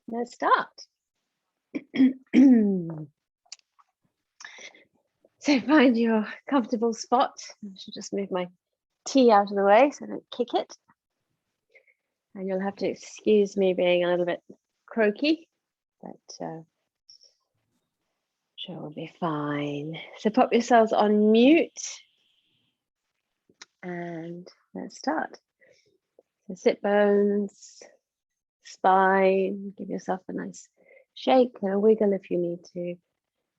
Let's start. So find your comfortable spot. I should just move my tea out of the way so I don't kick it. And you'll have to excuse me being a little bit croaky, but sure we'll be fine. So pop yourselves on mute and let's start. So sit bones, spine, give yourself a nice shake and a wiggle if you need to.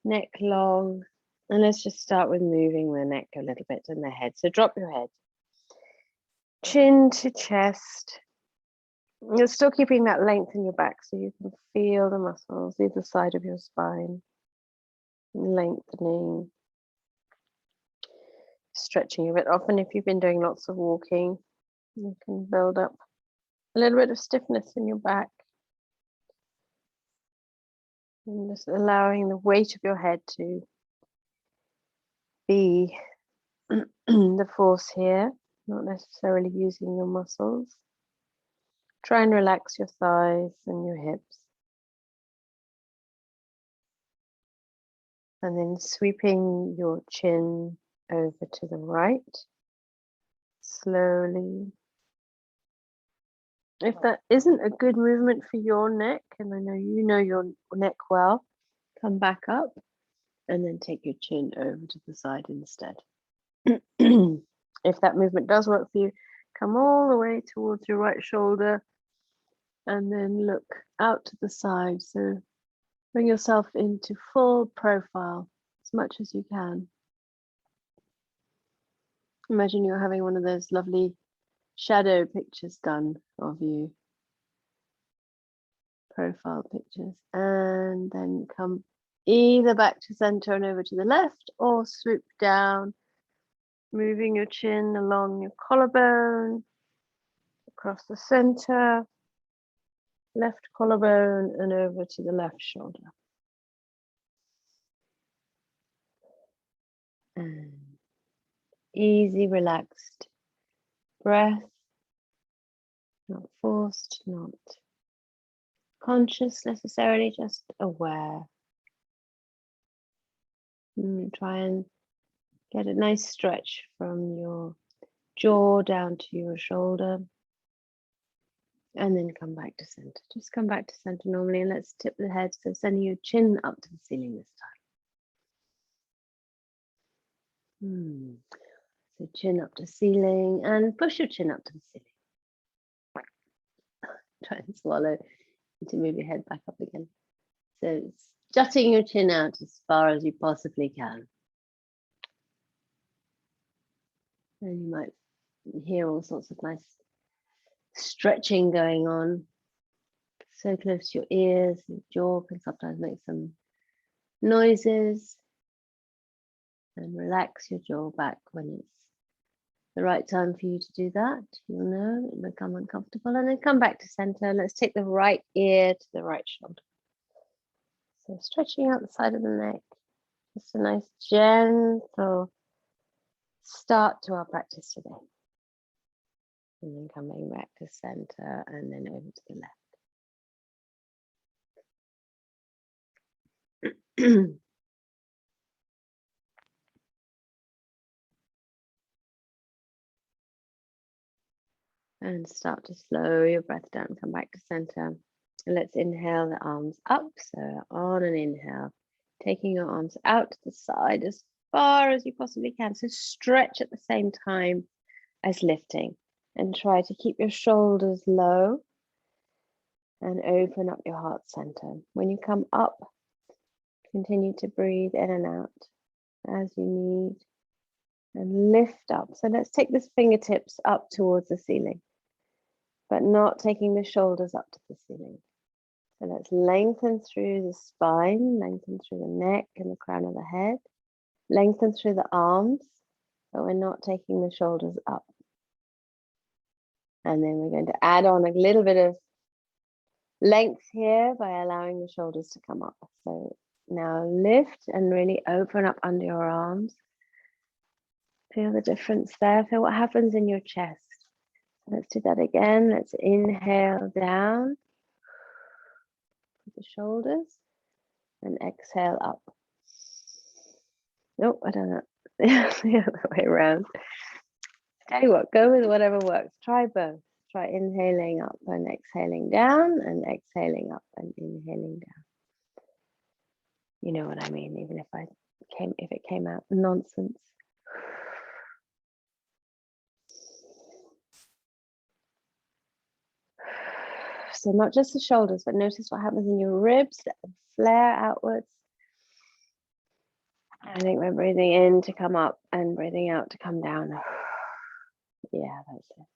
Neck long. And let's just start with moving the neck a little bit and the head. So drop your head. Chin to chest. You're still keeping that length in your back so you can feel the muscles either side of your spine. Lengthening. Stretching a bit. Often if you've been doing lots of walking, you can build up a little bit of stiffness in your back. And just allowing the weight of your head to be the force here, not necessarily using your muscles. Try and relax your thighs and your hips. And then sweeping your chin over to the right, slowly. If that isn't a good movement for your neck, and I know you know your neck well, come back up and then take your chin over to the side instead. If that movement does work for you, come all the way towards your right shoulder and then look out to the side. So bring yourself into full profile as much as you can. Imagine you're having one of those lovely shadow pictures done of you. Profile pictures. And then come either back to center and over to the left or swoop down, moving your chin along your collarbone, across the center, left collarbone and over to the left shoulder. And easy, relaxed breath, not forced, not conscious necessarily, just aware. And try and get a nice stretch from your jaw down to your shoulder. And then come back to center. Just come back to center normally and let's tip the head. So sending your chin up to the ceiling this time. So chin up to ceiling and push your chin up to the ceiling. Try and swallow to move your head back up again. So jutting your chin out as far as you possibly can. And you might hear all sorts of nice stretching going on. So close to your ears, your jaw can sometimes make some noises. And relax your jaw back when it's the right time for you to do that. You'll know it'll become uncomfortable and then come back to center. Let's take the right ear to the right shoulder. So stretching out the side of the neck. Just a nice gentle start to our practice today. And then coming back to center and then over to the left. And start to slow your breath down, come back to center. And let's inhale the arms up. So on an inhale, taking your arms out to the side as far as you possibly can. So stretch at the same time as lifting and try to keep your shoulders low and open up your heart center. When you come up, continue to breathe in and out as you need and lift up. So let's take the fingertips up towards the ceiling, but not taking the shoulders up to the ceiling. So let's lengthen through the spine, lengthen through the neck and the crown of the head, lengthen through the arms, but we're not taking the shoulders up. And then we're going to add on a little bit of length here by allowing the shoulders to come up. So now lift and really open up under your arms. Feel the difference there. Feel what happens in your chest. Let's do that again. Let's inhale down. the shoulders and exhale up. Nope, I don't know. The other way around. Tell you what, go with whatever works. Try both. Try inhaling up and exhaling down, and exhaling up and inhaling down. You know what I mean, even if it came out nonsense. So not just the shoulders, but notice what happens in your ribs that flare outwards. I think we're breathing in to come up and breathing out to come down. Yeah, that's it.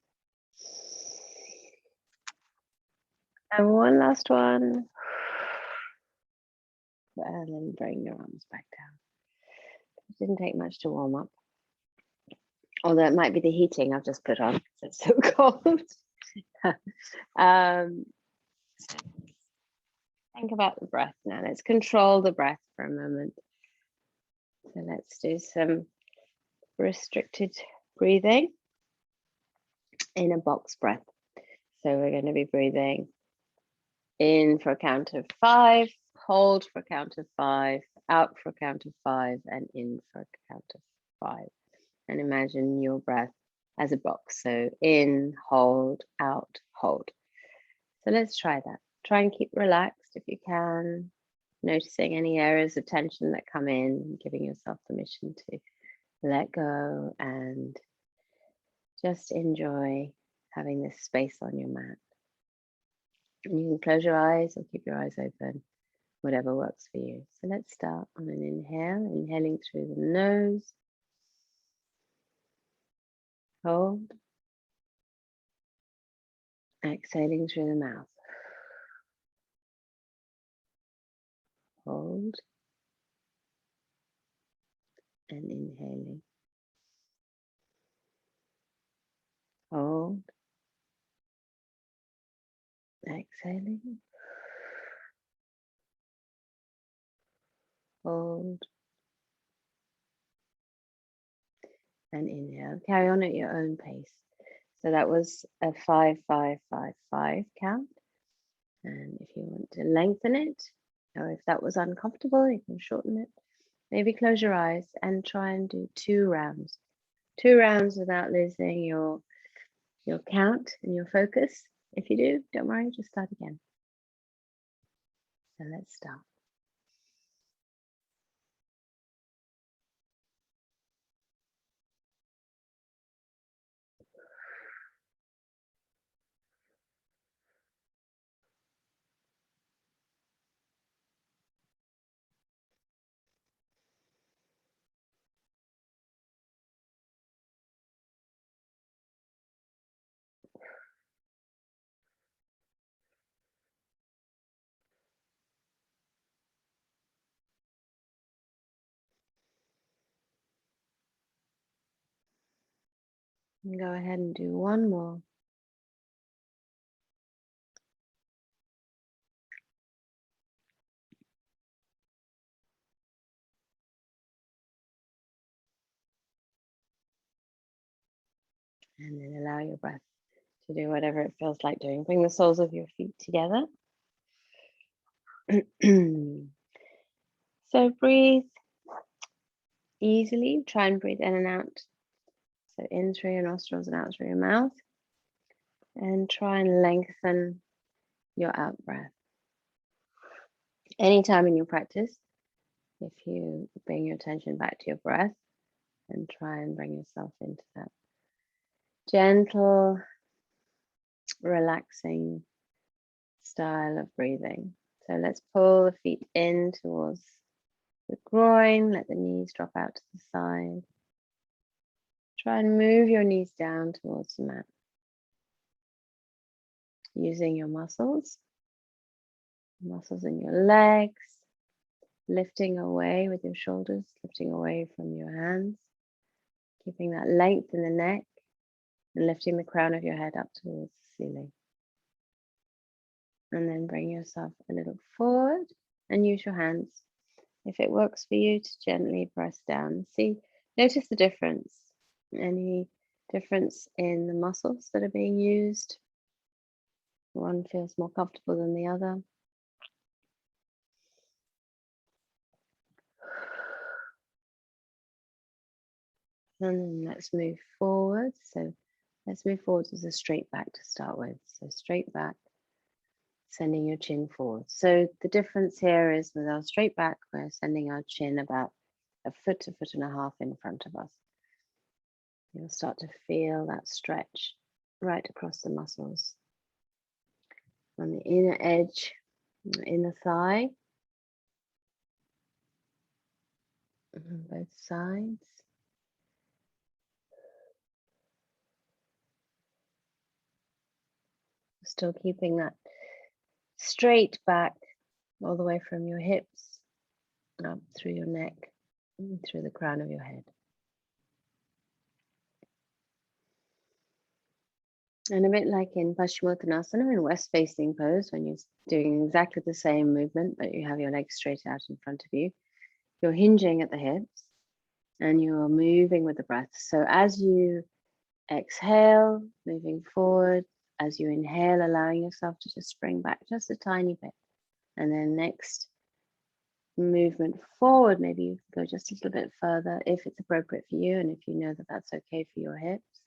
And one last one. And then bring your arms back down. It didn't take much to warm up. Although it might be the heating I've just put on because it's so cold. Think about the breath now. Let's control the breath for a moment. So let's do some restricted breathing in a box breath. So we're going to be breathing in for a count of 5, hold for a count of 5, out for a count of 5, and in for a count of 5. And imagine your breath as a box. So in, hold, out, hold. So let's try that. Try and keep relaxed if you can, noticing any areas of tension that come in, giving yourself permission to let go and just enjoy having this space on your mat. And you can close your eyes or keep your eyes open, whatever works for you. So let's start on an inhale, inhaling through the nose. Hold. Exhaling through the mouth. Hold. And inhaling. Hold. Exhaling. Hold. And inhale. Carry on at your own pace. So that was a 5, 5, 5, 5 count. And if you want to lengthen it, or if that was uncomfortable, you can shorten it. Maybe close your eyes and try and do 2 rounds. 2 rounds without losing your count and your focus. If you do, don't worry, just start again. So let's start. And go ahead and do one more. And then allow your breath to do whatever it feels like doing. Bring the soles of your feet together. So breathe easily. Try and breathe in and out. So in through your nostrils and out through your mouth. And try and lengthen your out breath. Anytime in your practice, if you bring your attention back to your breath and try and bring yourself into that gentle, relaxing style of breathing. So let's pull the feet in towards the groin, let the knees drop out to the side. Try and move your knees down towards the mat. Using your muscles in your legs, lifting away with your shoulders, lifting away from your hands, keeping that length in the neck and lifting the crown of your head up towards the ceiling. And then bring yourself a little forward and use your hands. If it works for you, to gently press down. Notice the difference. Any difference in the muscles that are being used? One feels more comfortable than the other. And then let's move forward. So let's move forward as a straight back to start with. So straight back, sending your chin forward. So the difference here is with our straight back, we're sending our chin about a foot and a half in front of us. You'll start to feel that stretch right across the muscles. On the inner edge, inner thigh, on both sides. Still keeping that straight back all the way from your hips up through your neck and through the crown of your head. And a bit like in Paschimottanasana, in west facing pose, when you're doing exactly the same movement, but you have your legs straight out in front of you, you're hinging at the hips and you're moving with the breath. So as you exhale, moving forward, as you inhale, allowing yourself to just spring back just a tiny bit. And then next movement forward, maybe you can go just a little bit further if it's appropriate for you and if you know that that's okay for your hips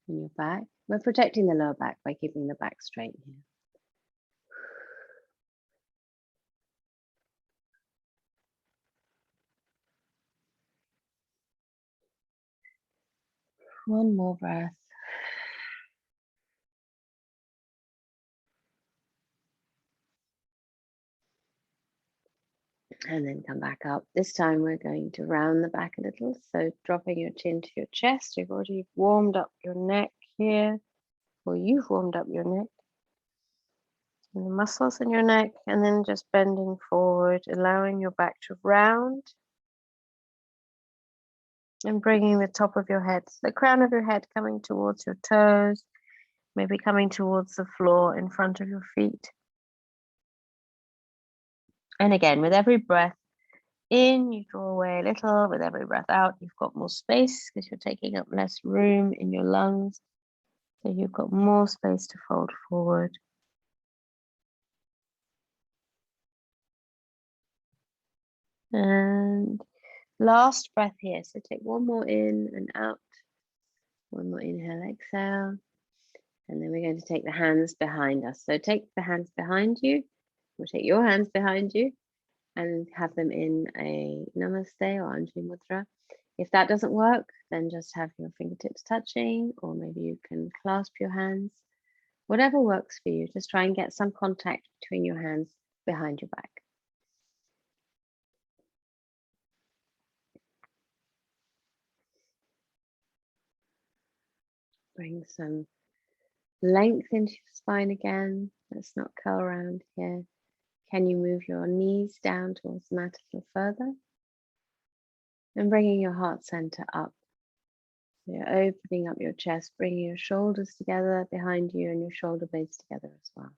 and your back. We're protecting the lower back by keeping the back straight here. One more breath. And then come back up. This time we're going to round the back a little. So dropping your chin to your chest. You've already warmed up your neck here, or you've warmed up your neck and the muscles in your neck, and then just bending forward, allowing your back to round and bringing the top of your head, the crown of your head coming towards your toes, maybe coming towards the floor in front of your feet. And again, with every breath in, you draw away a little. With every breath out, you've got more space because you're taking up less room in your lungs. So you've got more space to fold forward. And last breath here. So take one more in and out. One more inhale, exhale. And then we're going to take the hands behind us. So take the hands behind you, or take your hands behind you and have them in a namaste or Anjali mudra. If that doesn't work, then just have your fingertips touching, or maybe you can clasp your hands. Whatever works for you, just try and get some contact between your hands behind your back. Bring some length into your spine again. Let's not curl around here. Can you move your knees down towards the mat a little further? And bringing your heart center up. So you're opening up your chest, bringing your shoulders together behind you and your shoulder blades together as well.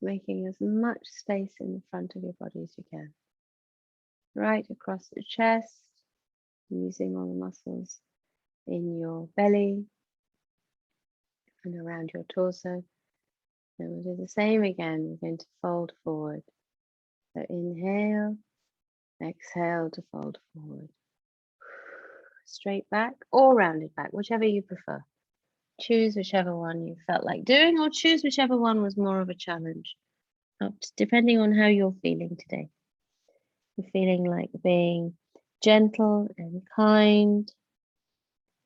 Making as much space in the front of your body as you can. Right across the chest, using all the muscles in your belly and around your torso. And we'll do the same again. We're going to fold forward. So inhale, exhale to fold forward. Straight back or rounded back, whichever you prefer. Choose whichever one you felt like doing, or choose whichever one was more of a challenge, depending on how you're feeling today. You're feeling like being gentle and kind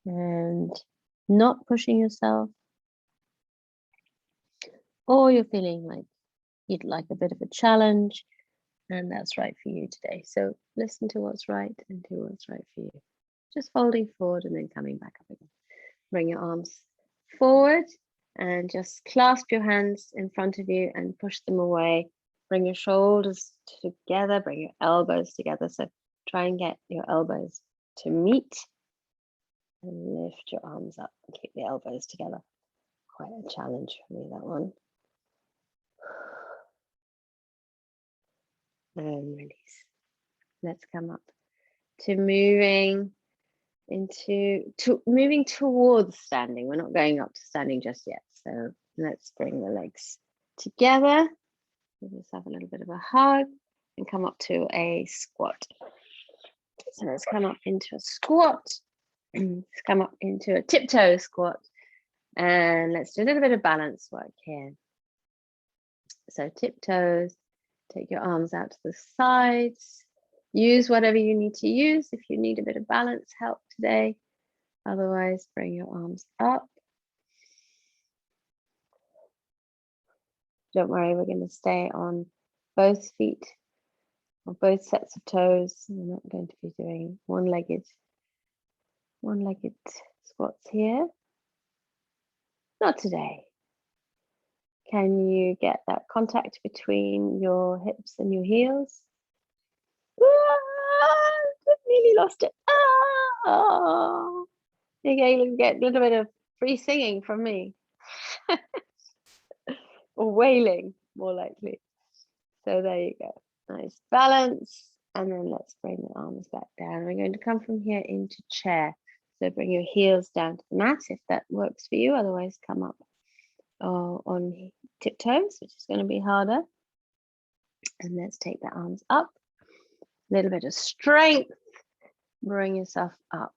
and not pushing yourself, or you're feeling like you'd like a bit of a challenge, and that's right for you today. So listen to what's right and do what's right for you. Just folding forward and then coming back up again. Bring your arms forward and just clasp your hands in front of you and push them away. Bring your shoulders together, bring your elbows together. So try and get your elbows to meet and lift your arms up and keep the elbows together. Quite a challenge for me, that one. And release. Let's come up to moving moving towards standing. We're not going up to standing just yet. So let's bring the legs together. Give yourself a little bit of a hug and come up to a squat. So let's come up into a squat. Let's come up into a tiptoe squat. And let's do a little bit of balance work here. So tiptoes, take your arms out to the sides. Use whatever you need to use if you need a bit of balance help today. Otherwise, bring your arms up. Don't worry, we're going to stay on both feet or both sets of toes. We're not going to be doing one-legged squats here. Not today. Can you get that contact between your hips and your heels? Nearly lost it. You get a little bit of free singing from me. Or wailing, more likely. So there you go. Nice balance. And then let's bring the arms back down. We're going to come from here into chair. So bring your heels down to the mat if that works for you. Otherwise, come up on tiptoes, which is going to be harder. And let's take the arms up. A little bit of strength. Bring yourself up.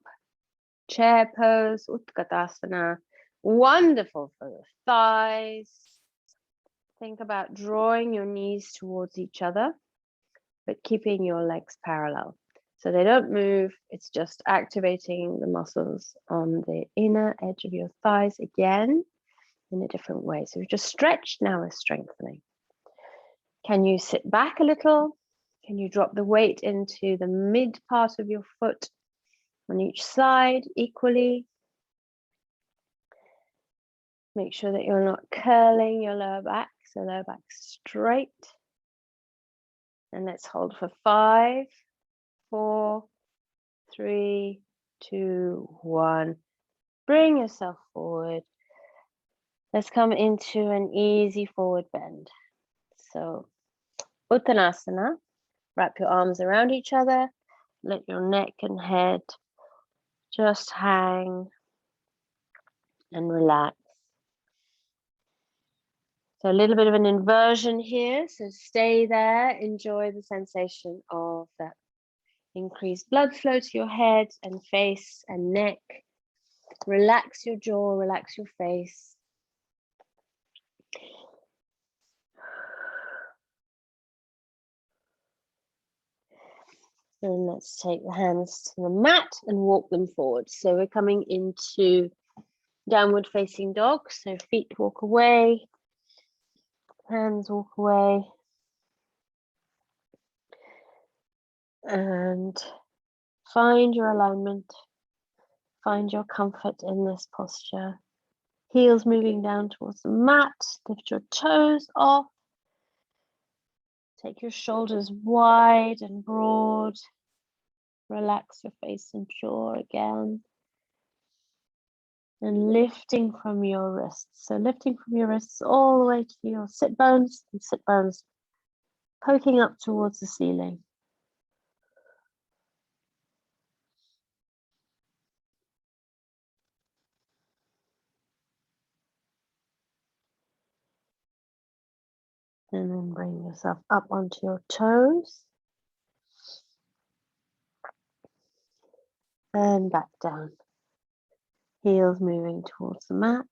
Chair pose, Utkatasana. Wonderful for the thighs. Think about drawing your knees towards each other, but keeping your legs parallel. So they don't move, it's just activating the muscles on the inner edge of your thighs again in a different way. So we've just stretched, now we're strengthening. Can you sit back a little? Can you drop the weight into the mid part of your foot on each side equally? Make sure that you're not curling your lower back, so lower back straight. And let's hold for 5, 4, 3, 2, 1. Bring yourself forward. Let's come into an easy forward bend. So Uttanasana, wrap your arms around each other. Let your neck and head just hang and relax. So a little bit of an inversion here. So stay there, enjoy the sensation of that increased blood flow to your head and face and neck. Relax your jaw, relax your face. And let's take the hands to the mat and walk them forward. So we're coming into downward facing dog. So feet walk away, hands walk away. And find your alignment, find your comfort in this posture. Heels moving down towards the mat, lift your toes off. Take your shoulders wide and broad. Relax your face and jaw again. And lifting from your wrists. So lifting from your wrists all the way to your sit bones, and sit bones poking up towards the ceiling. And then bring yourself up onto your toes. And back down. Heels moving towards the mat.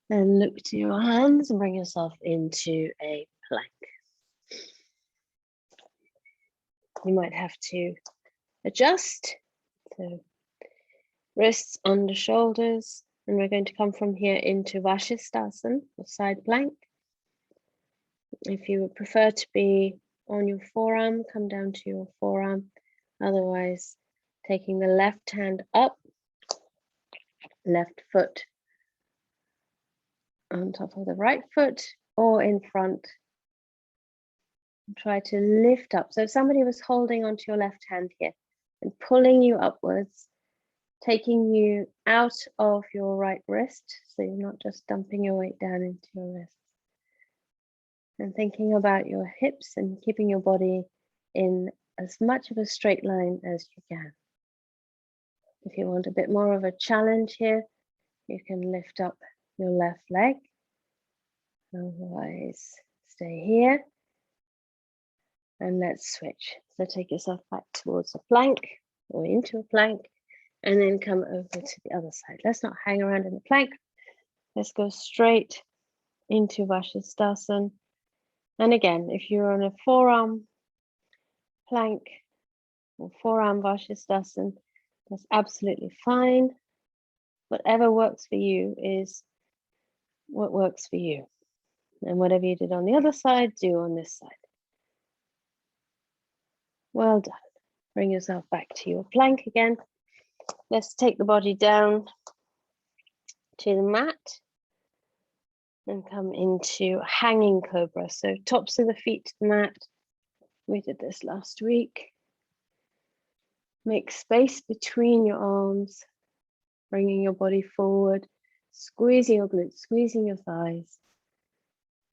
And look to your hands and bring yourself into a plank. You might have to adjust. So wrists under shoulders. And we're going to come from here into Vashisthasana, or side plank. If you would prefer to be on your forearm, come down to your forearm. Otherwise, taking the left hand up, left foot on top of the right foot or in front. Try to lift up. So if somebody was holding onto your left hand here and pulling you upwards, taking you out of your right wrist, so you're not just dumping your weight down into your wrist. And thinking about your hips and keeping your body in as much of a straight line as you can. If you want a bit more of a challenge here, you can lift up your left leg. Otherwise, stay here. And let's switch. So take yourself back towards a plank or into a plank, and then come over to the other side. Let's not hang around in the plank. Let's go straight into Vashisthasana. And again, if you're on a forearm plank or forearm Vashisthasana, that's absolutely fine. Whatever works for you is what works for you. And whatever you did on the other side, do on this side. Well done. Bring yourself back to your plank again. Let's take the body down to the mat and come into hanging cobra. So tops of the feet to the mat. We did this last week. Make space between your arms, bringing your body forward, squeezing your glutes, squeezing your thighs.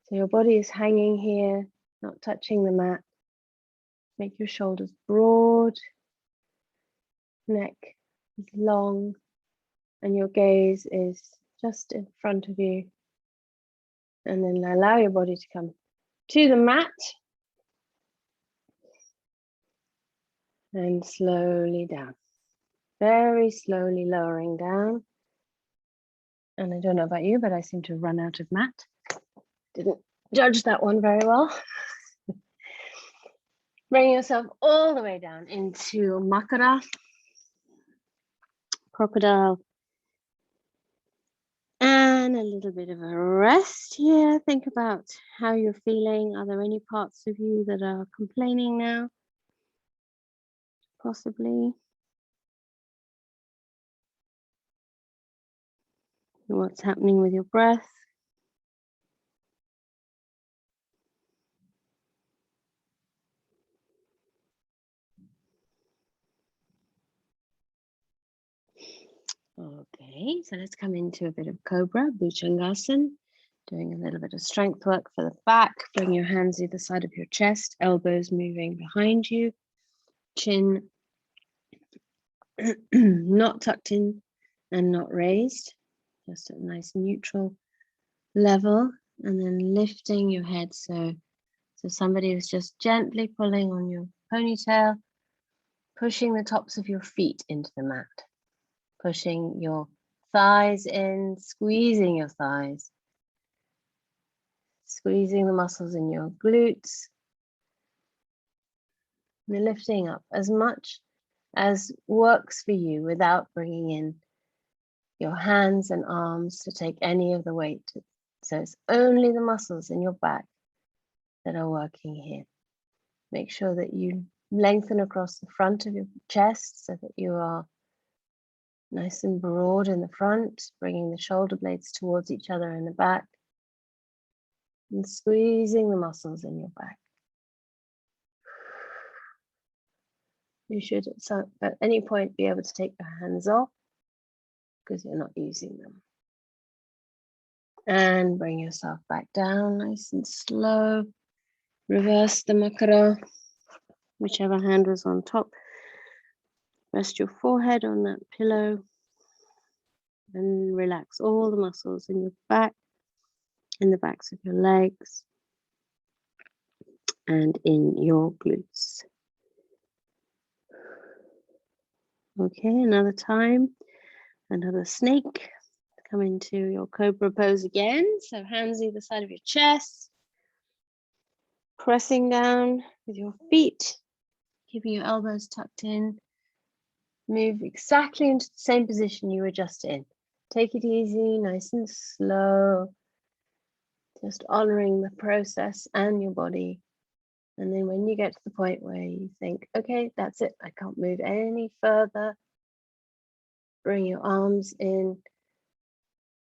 So your body is hanging here, not touching the mat. Make your shoulders broad, neck is long, and your gaze is just in front of you. And then allow your body to come to the mat. And slowly down. Very slowly lowering down. And I don't know about you, but I seem to run out of mat. Didn't judge that one very well. Bring yourself all the way down into Makara, crocodile. And a little bit of a rest here. Think about how you're feeling. Are there any parts of you that are complaining now? Possibly. What's happening with your breath? Okay, so let's come into a bit of Cobra, Bhujangasana. Doing a little bit of strength work for the back. Bring your hands either side of your chest, elbows moving behind you. Chin not tucked in and not raised. Just at a nice neutral level. And then lifting your head. So somebody is just gently pulling on your ponytail, pushing the tops of your feet into the mat. Pushing your thighs in, squeezing your thighs. Squeezing the muscles in your glutes. And lifting up as much as works for you without bringing in your hands and arms to take any of the weight. So it's only the muscles in your back that are working here. Make sure that you lengthen across the front of your chest so that you are nice and broad in the front, bringing the shoulder blades towards each other in the back, and squeezing the muscles in your back. You should at any point be able to take your hands off because you're not using them. And bring yourself back down nice and slow. Reverse the Makara, whichever hand was on top. Rest your forehead on that pillow and relax all the muscles in your back, in the backs of your legs, and in your glutes. Okay, another time, another snake. Come into your cobra pose again. So hands either side of your chest. Pressing down with your feet, keeping your elbows tucked in. Move exactly into the same position you were just in. Take it easy, nice and slow. Just honoring the process and your body. And then when you get to the point where you think, okay, that's it, I can't move any further, bring your arms in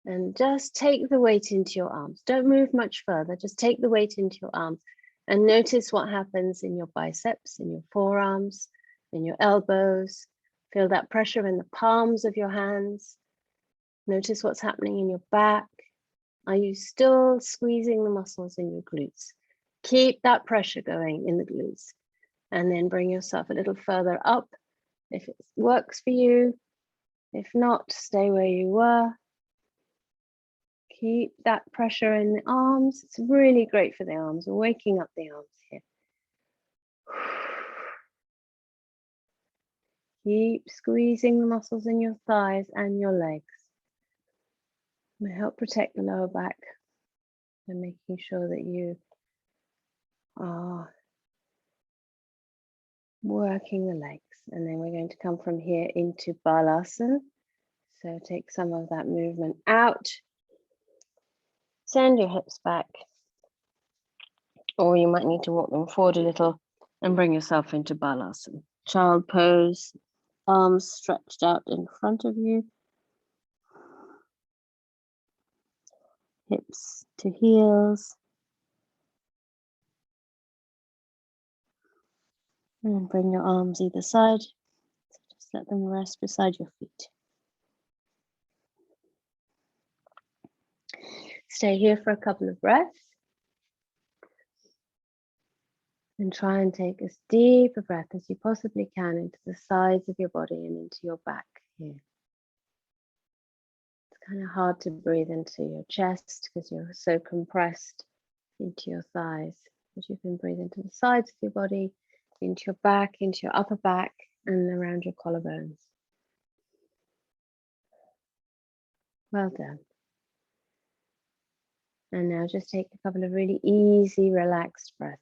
and just take the weight into your arms. Don't move much further, just take the weight into your arms and notice what happens in your biceps, in your forearms, in your elbows. Feel that pressure in the palms of your hands. Notice what's happening in your back. Are you still squeezing the muscles in your glutes? Keep that pressure going in the glutes and then bring yourself a little further up if it works for you. If not, stay where you were. Keep that pressure in the arms. It's really great for the arms, waking up the arms here. Keep squeezing the muscles in your thighs and your legs. May help protect the lower back and making sure that you are working the legs. And then we're going to come from here into Balasana. So take some of that movement out. Send your hips back. Or you might need to walk them forward a little and bring yourself into Balasana. Child pose, arms stretched out in front of you. Hips to heels. And bring your arms either side. So just let them rest beside your feet. Stay here for a couple of breaths. And try and take as deep a breath as you possibly can into the sides of your body and into your back here. It's kind of hard to breathe into your chest because you're so compressed into your thighs. But you can breathe into the sides of your body, into your back, into your upper back, and around your collarbones. Well done. And now just take a couple of really easy, relaxed breaths.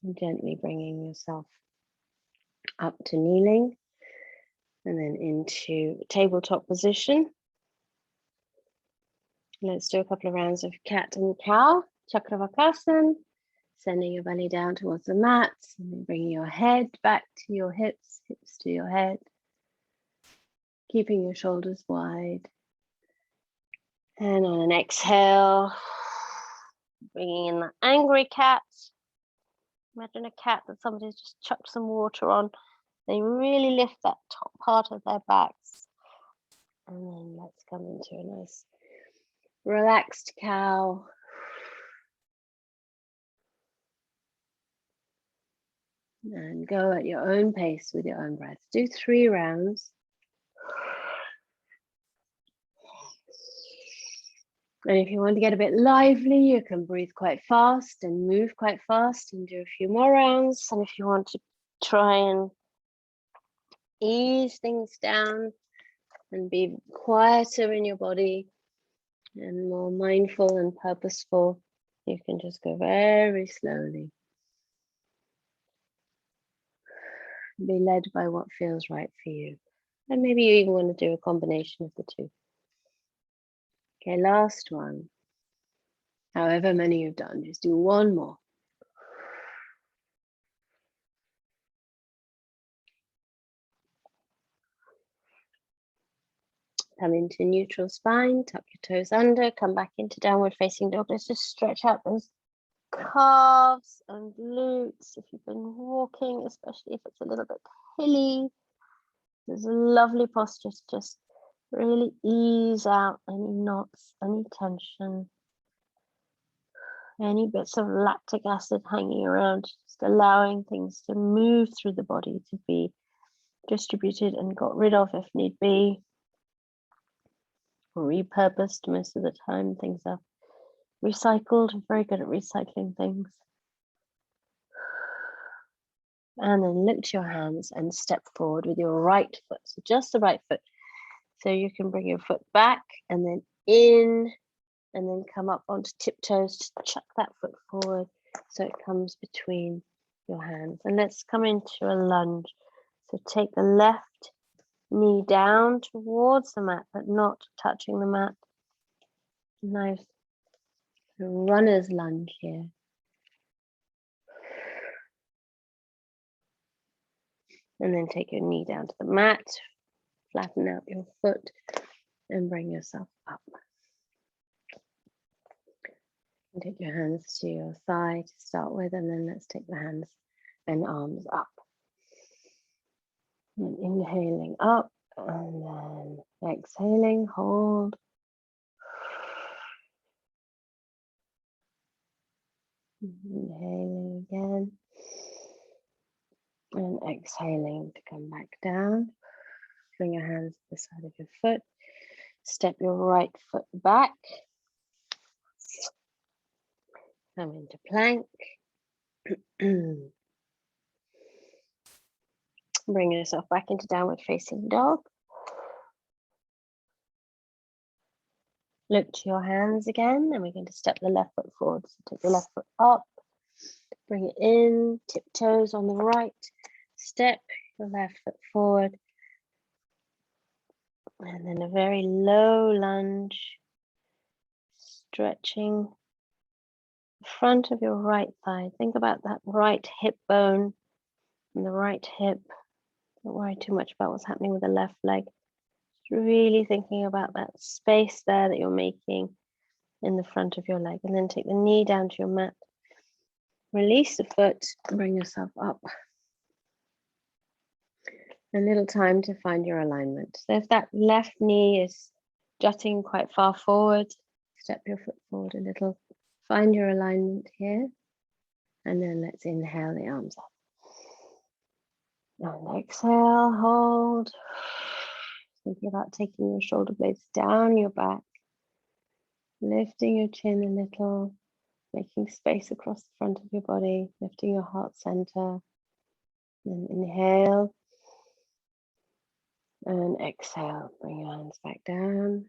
And gently bringing yourself up to kneeling and then into tabletop position. Let's do a couple of rounds of cat and cow, Chakravakasana, sending your belly down towards the mat, and then bringing your head back to your hips, hips to your head, keeping your shoulders wide. And on an exhale, bringing in the angry cat. Imagine a cat that somebody's just chucked some water on. They really lift that top part of their backs. And then let's come into a nice relaxed cow. And go at your own pace with your own breath. Do 3 rounds. And if you want to get a bit lively, you can breathe quite fast and move quite fast and do a few more rounds. And if you want to try and ease things down and be quieter in your body and more mindful and purposeful, you can just go very slowly. Be led by what feels right for you. And maybe you even want to do a combination of the two. Okay, last one. However many you've done, just do one more. Come into neutral spine, tuck your toes under, come back into downward facing dog. Let's just stretch out those calves and glutes. If you've been walking, especially if it's a little bit hilly, there's a lovely posture to just really ease out any knots, any tension, any bits of lactic acid hanging around, just allowing things to move through the body, to be distributed and got rid of if need be, or repurposed. Most of the time things are recycled. I'm very good at recycling things. And then lift your hands and step forward with your right foot, so just the right foot. So you can bring your foot back and then in, and then come up onto tiptoes, just chuck that foot forward so it comes between your hands. And let's come into a lunge. So take the left knee down towards the mat, but not touching the mat. Nice runner's lunge here. And then take your knee down to the mat, flatten out your foot, and bring yourself up. And take your hands to your thigh to start with, and then let's take the hands and arms up. And inhaling up, and then exhaling, hold. Inhaling again. And exhaling to come back down. Bring your hands to the side of your foot. Step your right foot back. Come into plank. Bring yourself back into downward facing dog. Look to your hands again, and we're going to step the left foot forward. So take the left foot up, bring it in, tiptoes on the right, step your left foot forward, and then a very low lunge, stretching the front of your right thigh. Think about that right hip bone and the right hip. Don't worry too much about what's happening with the left leg. Just really thinking about that space there that you're making in the front of your leg, and then take the knee down to your mat. Release the foot, bring yourself up. A little time to find your alignment. So if that left knee is jutting quite far forward, step your foot forward a little. Find your alignment here. And then let's inhale the arms up. And exhale, hold. Thinking about taking your shoulder blades down your back. Lifting your chin a little. Making space across the front of your body. Lifting your heart center. Then inhale. And exhale. Bring your hands back down.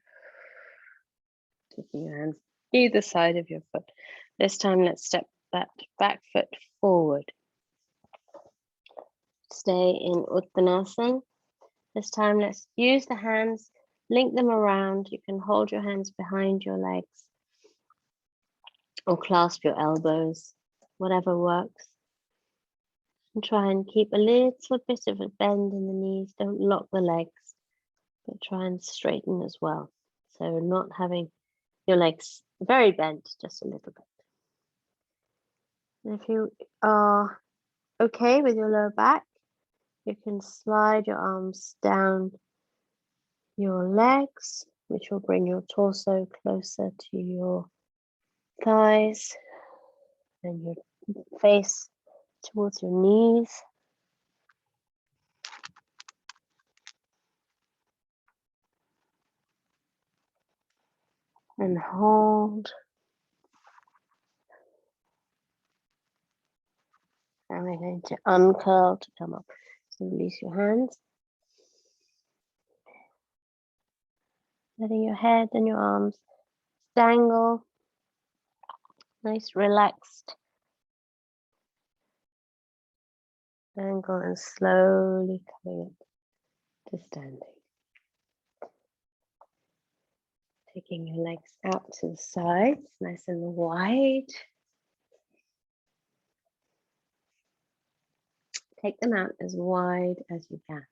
Taking your hands either side of your foot. This time, let's step that back foot forward. Stay in Uttanasana. This time, let's use the hands, link them around. You can hold your hands behind your legs or clasp your elbows, whatever works. And try and keep a little bit of a bend in the knees. Don't lock the legs, but try and straighten as well. So not having your legs very bent, just a little bit. And if you are okay with your lower back, you can slide your arms down your legs, which will bring your torso closer to your thighs and your face towards your knees. And hold. And we're going to uncurl to come up. So release your hands. Letting your head and your arms dangle. Nice relaxed angle, and slowly coming up to standing. Taking your legs out to the sides, nice and wide. Take them out as wide as you can.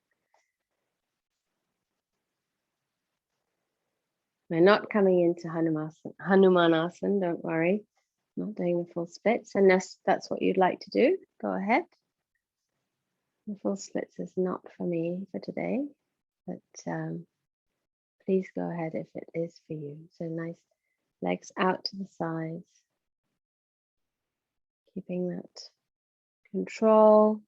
We're not coming into Hanumanasana, don't worry. Not doing the full splits, unless that's what you'd like to do. Go ahead. The full splits is not for me for today, but please go ahead if it is for you. So nice legs out to the sides, keeping that control,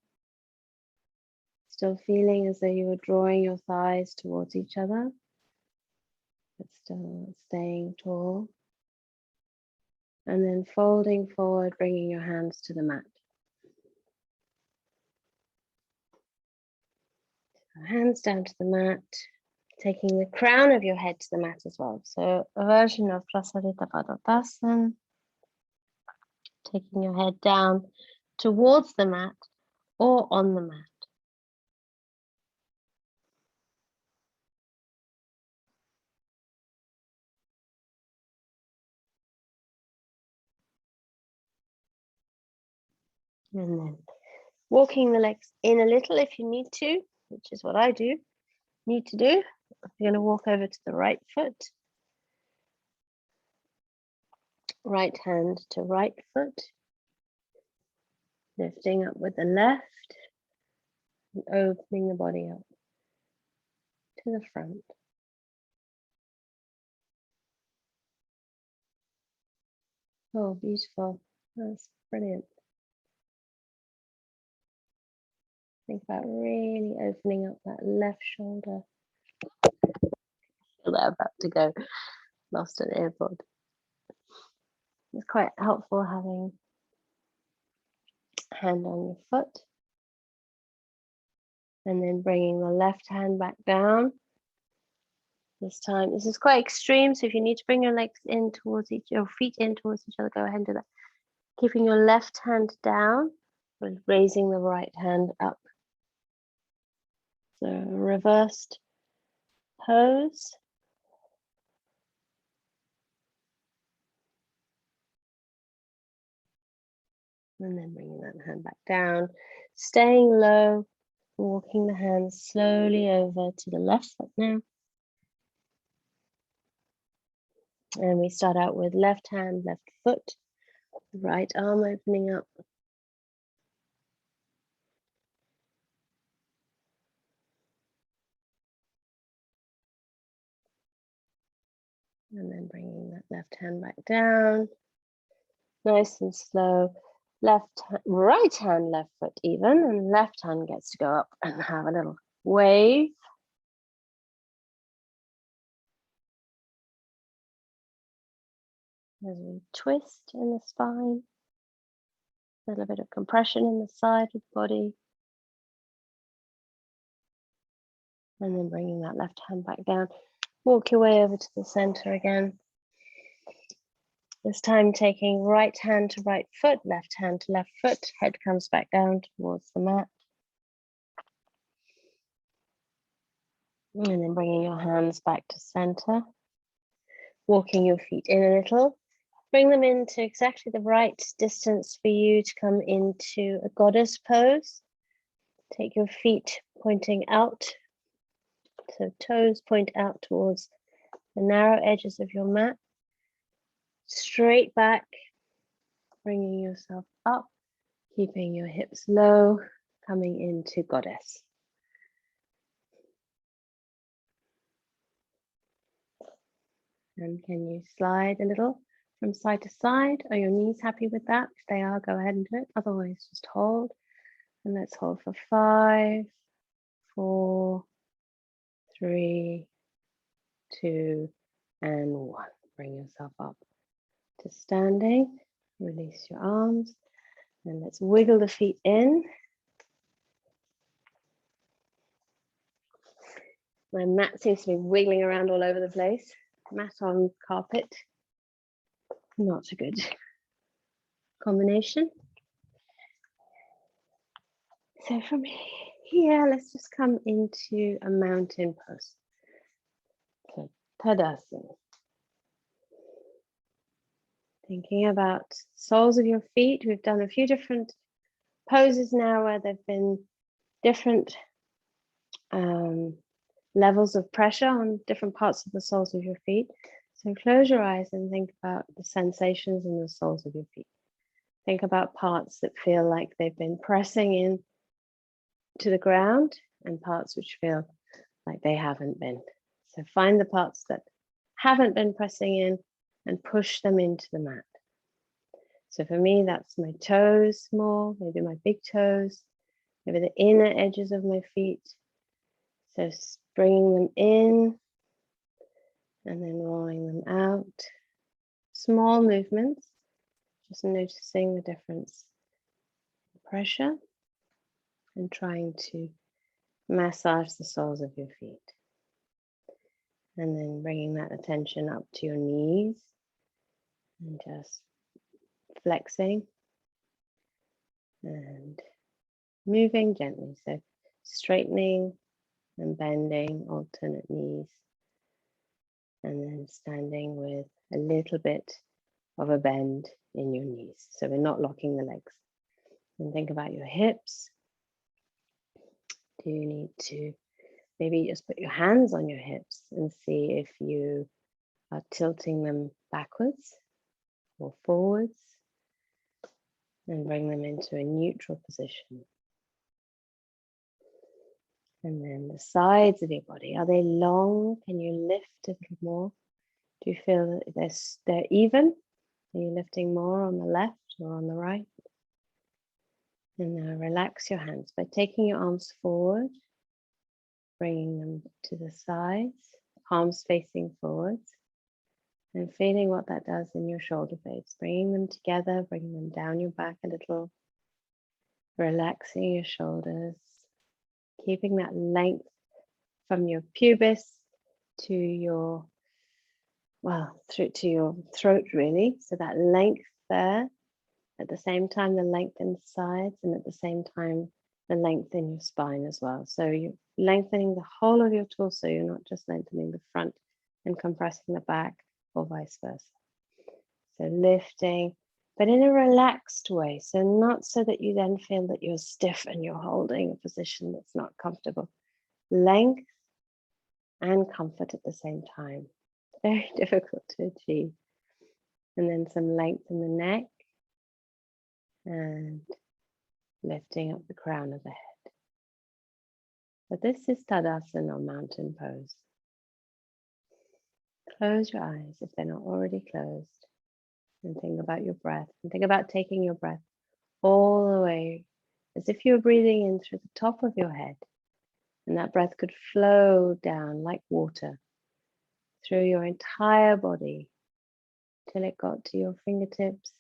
still feeling as though you were drawing your thighs towards each other, but still staying tall. And then folding forward, bringing your hands to the mat. Hands down to the mat, taking the crown of your head to the mat as well. So a version of Prasarita Padottanasana, taking your head down towards the mat or on the mat. And then walking the legs in a little if you need to, which is what I do, need to do. You're going to walk over to the right foot. Right hand to right foot. Lifting up with the left and opening the body up to the front. Oh, beautiful. That's Brilliant. Think about really opening up that left shoulder. Feel that about to go. Lost an AirPod. It's quite helpful having a hand on your foot. And then bringing the left hand back down. This time, this is quite extreme, so if you need to bring your legs in towards your feet in towards each other, go ahead and do that. Keeping your left hand down, but raising the right hand up. So reversed pose. And then bringing that hand back down, staying low, walking the hands slowly over to the left foot now. And we start out with left hand, left foot, right arm opening up. And then bringing that left hand back down. Nice and slow. Right hand, left foot even, and left hand gets to go up and have a little wave. As we twist in the spine. A little bit of compression in the side of the body. And then bringing that left hand back down. Walk your way over to the center again. This time taking right hand to right foot, left hand to left foot. Head comes back down towards the mat. And then bringing your hands back to center. Walking your feet in a little. Bring them into exactly the right distance for you to come into a goddess pose. Take your feet pointing out. So toes point out towards the narrow edges of your mat. Straight back, bringing yourself up, keeping your hips low, coming into goddess. And can you slide a little from side to side? Are your knees happy with that? If they are, go ahead and do it. Otherwise, just hold. And let's hold for 5, 4, 3, 2, and 1. Bring yourself up to standing. Release your arms. And let's wiggle the feet in. My mat seems to be wiggling around all over the place. Mat on carpet. Not a good combination. So from here, let's just come into a mountain pose. So Tadasana. Thinking about soles of your feet. We've done a few different poses now where there've been different levels of pressure on different parts of the soles of your feet. So close your eyes and think about the sensations in the soles of your feet. Think about parts that feel like they've been pressing in to the ground and parts which feel like they haven't been. So find the parts that haven't been pressing in and push them into the mat. So for me, that's my toes more, maybe my big toes, maybe the inner edges of my feet. So bringing them in and then rolling them out. Small movements, just noticing the difference. Pressure and trying to massage the soles of your feet. And then bringing that attention up to your knees and just flexing and moving gently. So straightening and bending, alternate knees. And then standing with a little bit of a bend in your knees. So we're not locking the legs. And think about your hips. Do you need to maybe just put your hands on your hips and see if you are tilting them backwards or forwards and bring them into a neutral position. And then the sides of your body, are they long? Can you lift a little more? Do you feel that they're even? Are you lifting more on the left or on the right. And now relax your hands by taking your arms forward, bringing them to the sides, arms facing forwards, and feeling what that does in your shoulder blades. Bringing them together, bringing them down your back a little, relaxing your shoulders, keeping that length from your pubis to your, through to your throat really. So that length there, at the same time the length in the sides, and at the same time the length in your spine as well. So you're lengthening the whole of your torso, you're not just lengthening the front and compressing the back, or vice versa. So lifting, but in a relaxed way. So not so that you then feel that you're stiff and you're holding a position that's not comfortable. Length and comfort at the same time. Very difficult to achieve. And then some length in the neck and lifting up the crown of the head. So this is Tadasana, or mountain pose. Close your eyes if they're not already closed, and think about your breath, and think about taking your breath all the way as if you were breathing in through the top of your head, and that breath could flow down like water through your entire body till it got to your fingertips,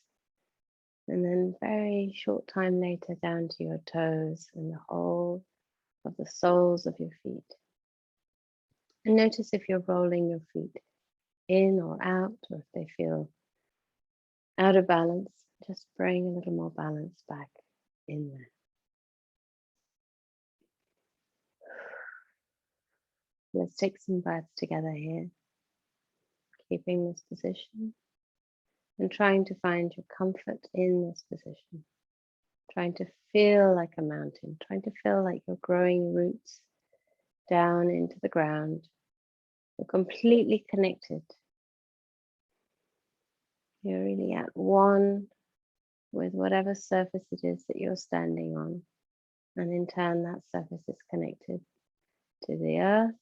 and then very short time later down to your toes and the whole of the soles of your feet. And notice if you're rolling your feet in or out, or if they feel out of balance, just bring a little more balance back in there. Let's take some breaths together here, keeping this position and trying to find your comfort in this position. Trying to feel like a mountain, trying to feel like you're growing roots down into the ground. You're completely connected. You're really at one with whatever surface it is that you're standing on. And in turn, that surface is connected to the earth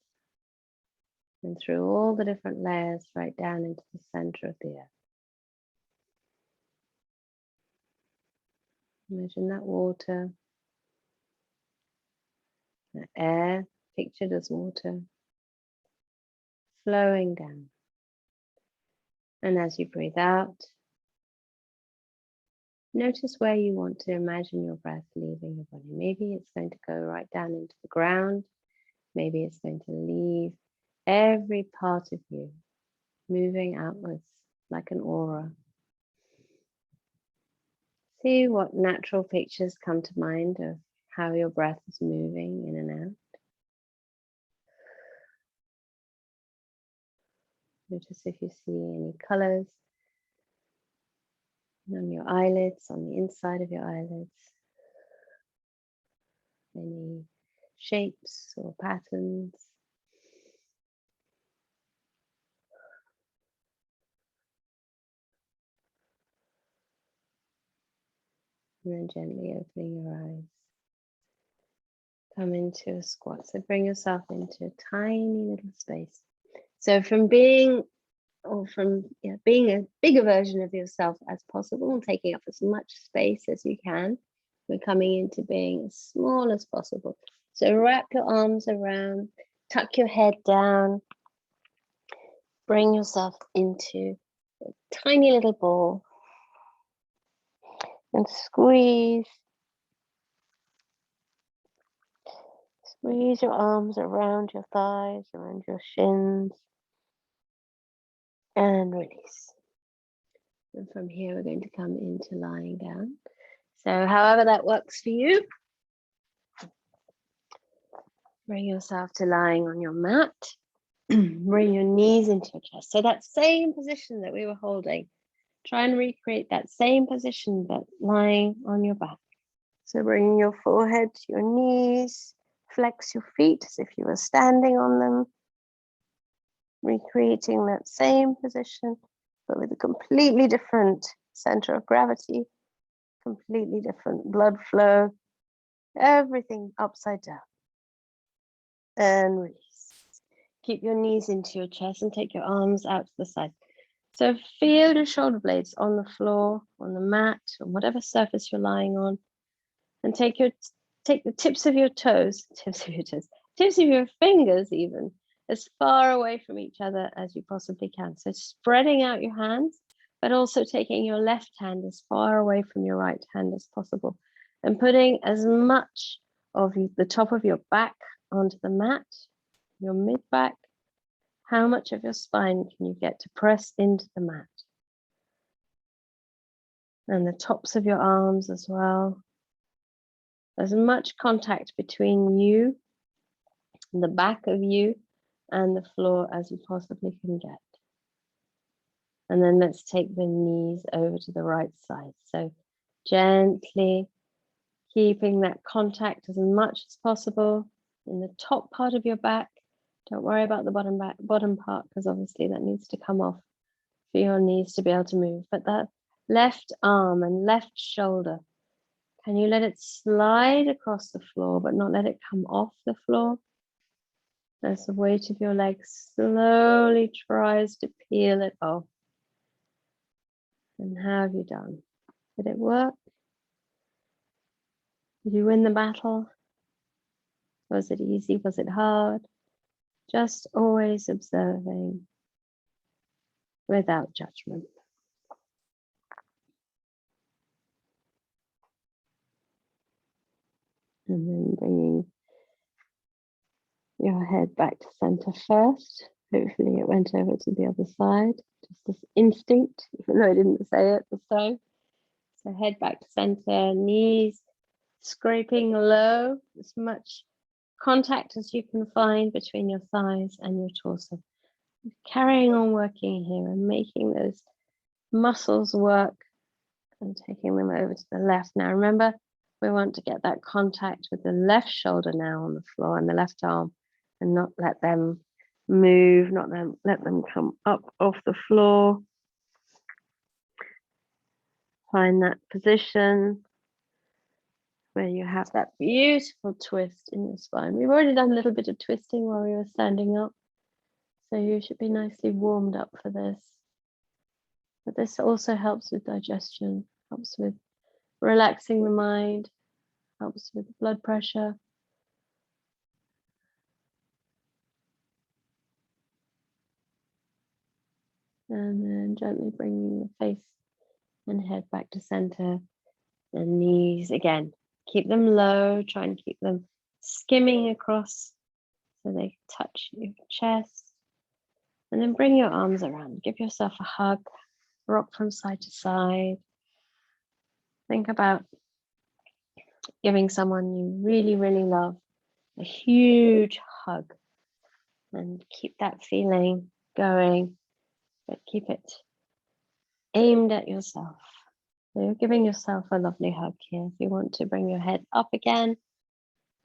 and through all the different layers right down into the center of the earth. Imagine that water, the air, pictured as water, flowing down. And as you breathe out, notice where you want to imagine your breath leaving your body. Maybe it's going to go right down into the ground. Maybe it's going to leave every part of you, moving outwards like an aura. See what natural pictures come to mind of how your breath is moving in and out. Notice if you see any colors on your eyelids, on the inside of your eyelids, any shapes or patterns. And then gently opening your eyes. Come into a squat. So bring yourself into a tiny little space. So from being a bigger version of yourself as possible and taking up as much space as you can, we're coming into being as small as possible. So wrap your arms around, tuck your head down, bring yourself into a tiny little ball and squeeze your arms around your thighs, around your shins, and release. And from here, we're going to come into lying down. So however that works for you, bring yourself to lying on your mat. Bring your knees into your chest. So that same position that we were holding, try and recreate that same position, but lying on your back. So bringing your forehead to your knees, flex your feet as if you were standing on them. Recreating that same position, but with a completely different center of gravity, completely different blood flow, everything upside down. And release. Keep your knees into your chest and take your arms out to the side. So feel your shoulder blades on the floor, on the mat, on whatever surface you're lying on, and take the tips of your fingers even, as far away from each other as you possibly can. So spreading out your hands, but also taking your left hand as far away from your right hand as possible, and putting as much of the top of your back onto the mat, your mid back. How much of your spine can you get to press into the mat? And the tops of your arms as well. As much contact between you, the back of you, and the floor as you possibly can get. And then let's take the knees over to the right side. So gently keeping that contact as much as possible in the top part of your back. Don't worry about the bottom part, because obviously that needs to come off for your knees to be able to move. But that left arm and left shoulder, can you let it slide across the floor, but not let it come off the floor? As the weight of your legs slowly tries to peel it off. And how have you done? Did it work? Did you win the battle? Was it easy? Was it hard? Just always observing without judgment. And then bringing your head back to center first. Hopefully it went over to the other side. Just this instinct, even though I didn't say it this time. So head back to center, knees scraping low, as much contact as you can find between your thighs and your torso. Carrying on working here and making those muscles work and taking them over to the left. Now remember, we want to get that contact with the left shoulder now on the floor and the left arm, and not let them move, let them come up off the floor. Find that position where you have that beautiful twist in your spine. We've already done a little bit of twisting while we were standing up, so you should be nicely warmed up for this. But this also helps with digestion, helps with relaxing the mind, helps with blood pressure. And then gently bringing the face and head back to center. And knees again, keep them low, try and keep them skimming across so they touch your chest. And then bring your arms around, give yourself a hug, rock from side to side. Think about giving someone you really, really love a huge hug, and keep that feeling going, but keep it aimed at yourself. So you're giving yourself a lovely hug here. If you want to bring your head up again,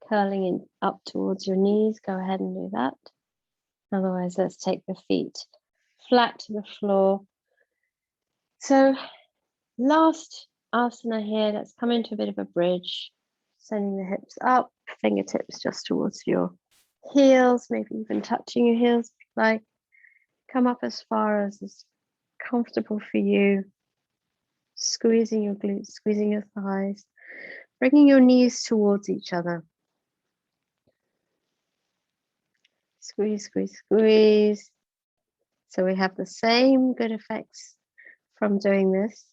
curling in up towards your knees, go ahead and do that. Otherwise, let's take the feet flat to the floor. So last asana here, let's come into a bit of a bridge, sending the hips up, fingertips just towards your heels, maybe even touching your heels if you like. Come up as far as is comfortable for you. Squeezing your glutes, squeezing your thighs, bringing your knees towards each other. Squeeze, squeeze, squeeze. So we have the same good effects from doing this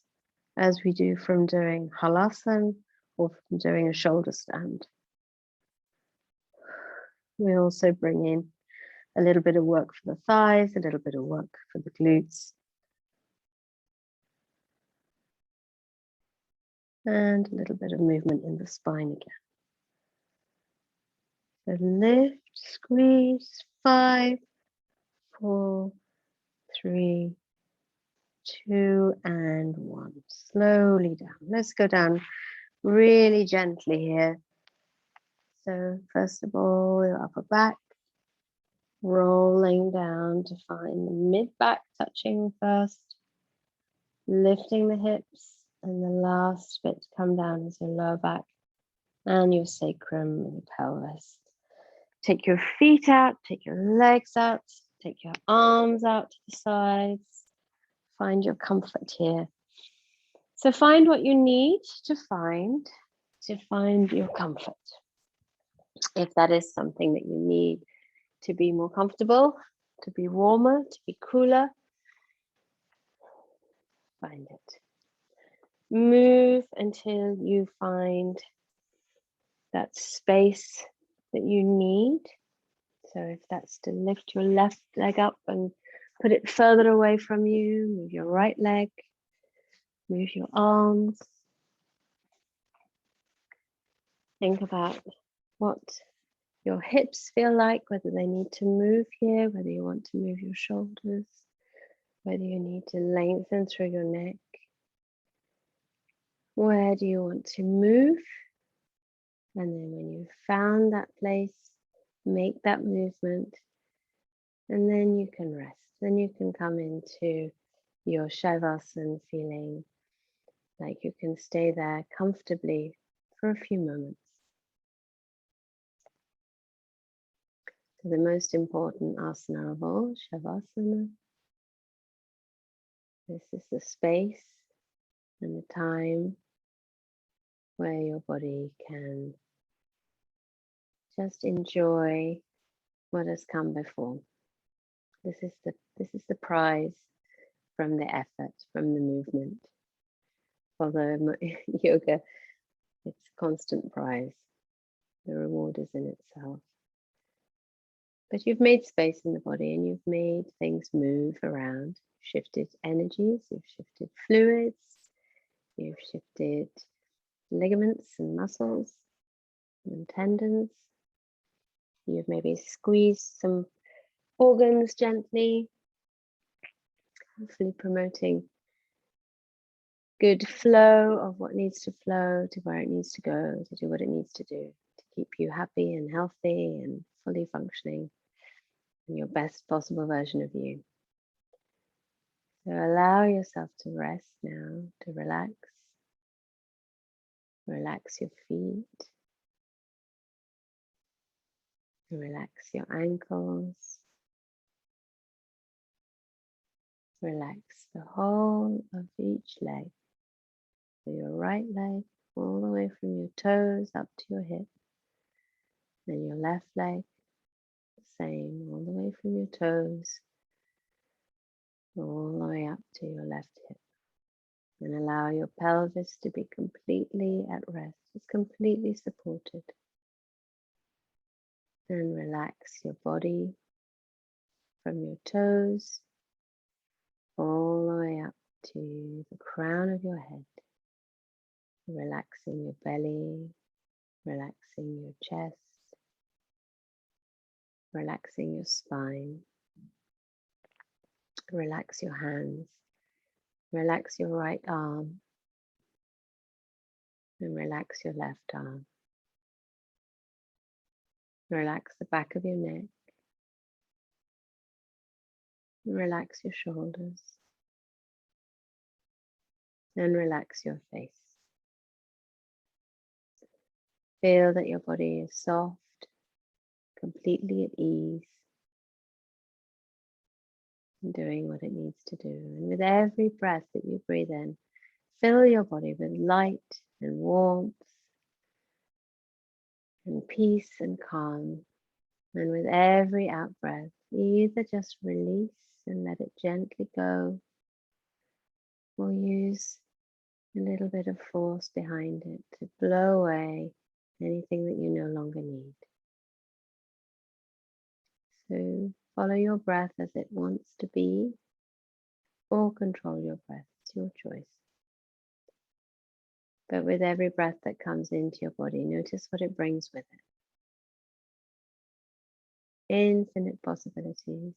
as we do from doing halasana or from doing a shoulder stand. We also bring in a little bit of work for the thighs, a little bit of work for the glutes. And a little bit of movement in the spine again. So lift, squeeze, 5, 4, 3, 2, and 1. Slowly down. Let's go down really gently here. So first of all, your upper back, rolling down to find the mid back touching first, lifting the hips, and the last bit to come down is your lower back and your sacrum and pelvis. Take your feet out, take your legs out, take your arms out to the sides. find your comfort here. So find what you need to find your comfort. If that is something that you need to be more comfortable, to be warmer, to be cooler, find it. Move until you find that space that you need. So if that's to lift your left leg up and put it further away from you, move your right leg, move your arms. Think about what your hips feel like, whether they need to move here, whether you want to move your shoulders, whether you need to lengthen through your neck. Where do you want to move? And then when you've found that place, make that movement, and then you can rest. Then you can come into your Shavasana feeling like you can stay there comfortably for a few moments. So the most important asana of all, Shavasana. This is the space and the time where your body can just enjoy what has come before. This is the prize from the effort, from the movement. Although yoga, it's constant prize. The reward is in itself. But you've made space in the body and you've made things move around, shifted energies, you've shifted fluids, you've shifted ligaments and muscles and tendons. You've maybe squeezed some organs gently, hopefully promoting good flow of what needs to flow to where it needs to go, to do what it needs to do, to keep you happy and healthy and fully functioning in your best possible version of you. So allow yourself to rest now, to relax. Relax your feet. Relax your ankles. Relax the whole of each leg. So your right leg all the way from your toes up to your hip. And your left leg, the same, all the way from your toes all the way up to your left hip. And allow your pelvis to be completely at rest. It's completely supported. And relax your body from your toes all the way up to the crown of your head. Relaxing your belly, relaxing your chest, relaxing your spine. Relax your hands. Relax your right arm. And relax your left arm. Relax the back of your neck. Relax your shoulders. And relax your face. Feel that your body is soft, completely at ease, and doing what it needs to do. And with every breath that you breathe in, fill your body with light and warmth and peace and calm. And with every out breath, either just release and let it gently go, or use a little bit of force behind it to blow away anything that you no longer need. So follow your breath as it wants to be, or control your breath. It's your choice. But with every breath that comes into your body, notice what it brings with it. Infinite possibilities.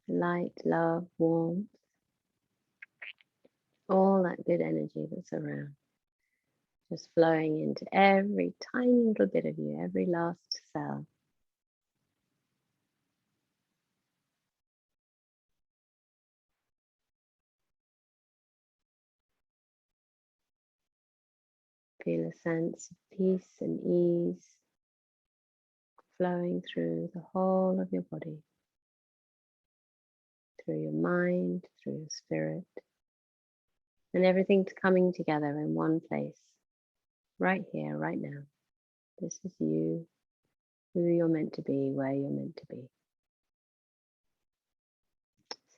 Light, love, warmth. All that good energy that's around. Just flowing into every tiny little bit of you, every last cell. Feel a sense of peace and ease flowing through the whole of your body. through your mind, through your spirit, and everything's coming together in one place, right here, right now. This is you, who you're meant to be, where you're meant to be.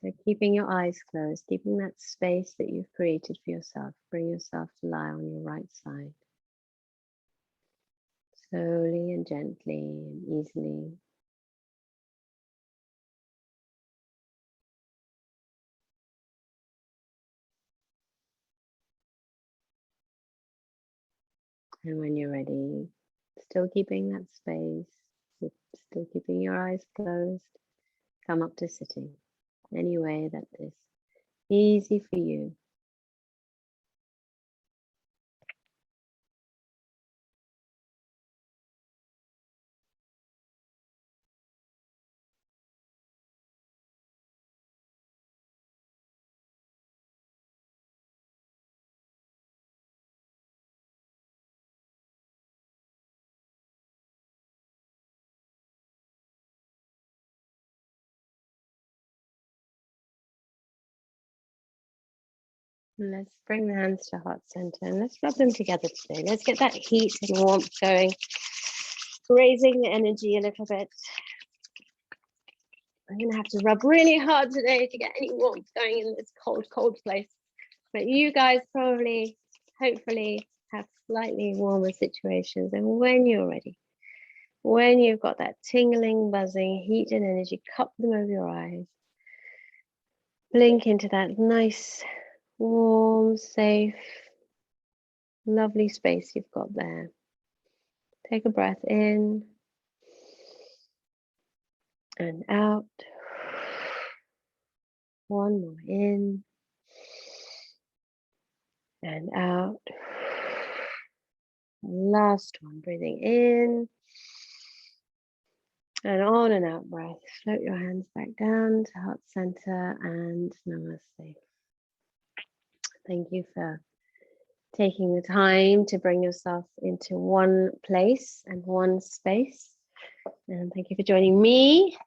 So keeping your eyes closed, keeping that space that you've created for yourself, bring yourself to lie on your right side. Slowly and gently and easily. And when you're ready, still keeping that space, still keeping your eyes closed, come up to sitting any way that is easy for you. And let's bring the hands to heart center and let's rub them together today. Let's get that heat and warmth going, raising the energy a little bit. I'm going to have to rub really hard today to get any warmth going in this cold, cold place. But you guys probably, hopefully, have slightly warmer situations. And when you're ready, when you've got that tingling, buzzing, heat and energy, cup them over your eyes. Blink into that nice, warm, safe, lovely space you've got there. Take a breath in and out. One more in and out. Last one, breathing in and on and out breath. Float your hands back down to heart center and namaste. Thank you for taking the time to bring yourself into one place and one space. And thank you for joining me.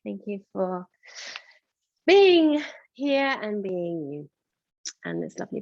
Thank you for being here and being you. And it's lovely